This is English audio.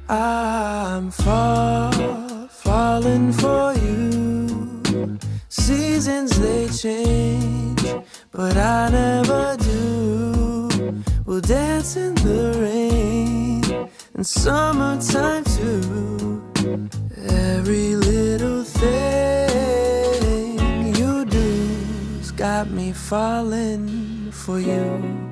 I'm falling for you. Seasons they change, but I never do. We'll dance in the rain and summertime too. Every little thing you do's got me falling for you.